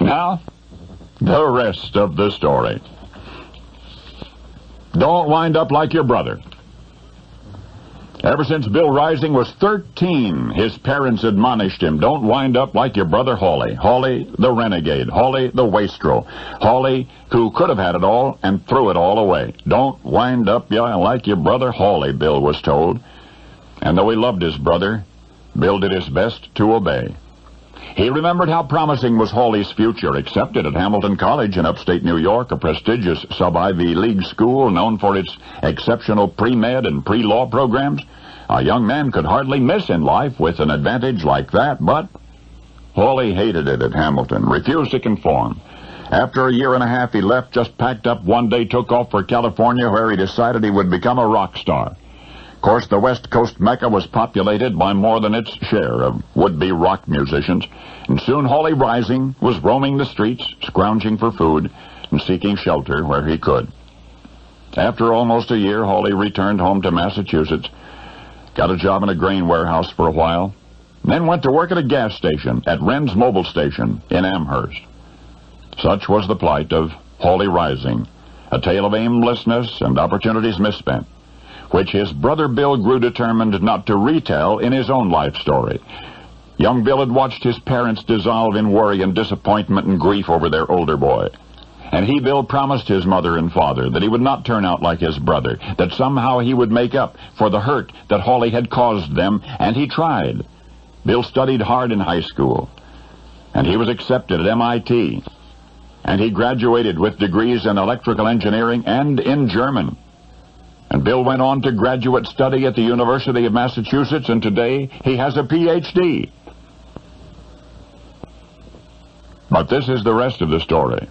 Now, the rest of the story. Don't wind up like your brother. Ever since Bill Rising was 13, his parents admonished him, don't wind up like your brother Harvey. Harvey the renegade. Harvey the wastrel. Harvey who could have had it all and threw it all away. Don't wind up like your brother Harvey, Bill was told. And though he loved his brother, Bill did his best to obey. He remembered how promising was Harvey's future, accepted at Hamilton College in upstate New York, a prestigious sub-Ivy League school known for its exceptional pre-med and pre-law programs. A young man could hardly miss in life with an advantage like that, but Harvey hated it at Hamilton, refused to conform. After a year and a half, he left, just packed up one day, took off for California, where he decided he would become a rock star. Of course, the West Coast Mecca was populated by more than its share of would-be rock musicians, and soon Harvey Rising was roaming the streets, scrounging for food, and seeking shelter where he could. After almost a year, Harvey returned home to Massachusetts, got a job in a grain warehouse for a while, then went to work at a gas station at Wren's Mobil Station in Amherst. Such was the plight of Harvey Rising, a tale of aimlessness and opportunities misspent, which his brother Bill grew determined not to retell in his own life story. Young Bill had watched his parents dissolve in worry and disappointment and grief over their older boy. And he, Bill, promised his mother and father that he would not turn out like his brother, that somehow he would make up for the hurt that Harvey had caused them, and he tried. Bill studied hard in high school, and he was accepted at MIT, and he graduated with degrees in electrical engineering and in German. And Bill went on to graduate study at the University of Massachusetts, and today he has a Ph.D. But this is the rest of the story.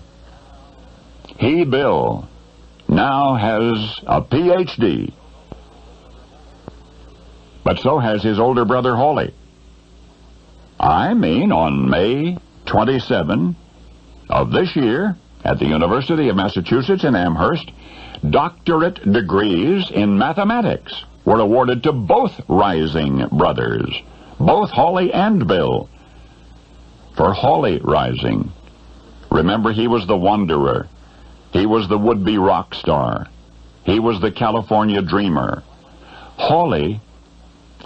He, Bill, now has a Ph.D. But so has his older brother Harvey. I mean, on May 27 of this year, at the University of Massachusetts in Amherst, doctorate degrees in mathematics were awarded to both Rising brothers, both Harvey and Bill. For Harvey Rising, remember, he was the wanderer. He was the would-be rock star. He was the California dreamer. Harvey,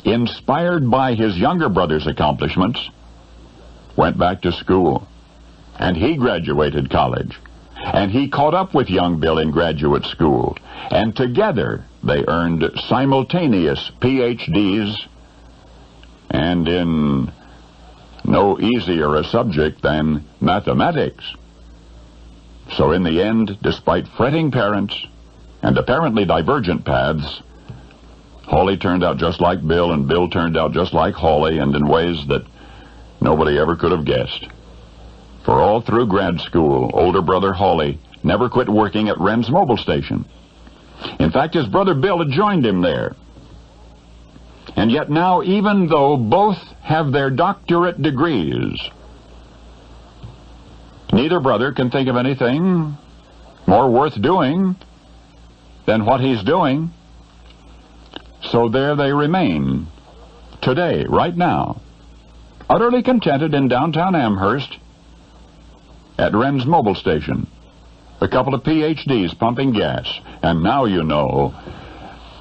inspired by his younger brother's accomplishments, went back to school, and he graduated college. And he caught up with young Bill in graduate school, and together they earned simultaneous Ph.D.s, and in no easier a subject than mathematics. So in the end, despite fretting parents and apparently divergent paths, Harvey turned out just like Bill, and Bill turned out just like Harvey, and in ways that nobody ever could have guessed. For all through grad school, older brother Harvey never quit working at Wren's Mobil Station. In fact, his brother Bill had joined him there. And yet now, even though both have their doctorate degrees, neither brother can think of anything more worth doing than what he's doing. So there they remain, today, right now, utterly contented in downtown Amherst, at Wren's Mobil Station, a couple of Ph.D.s pumping gas. And now you know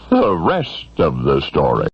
the rest of the story.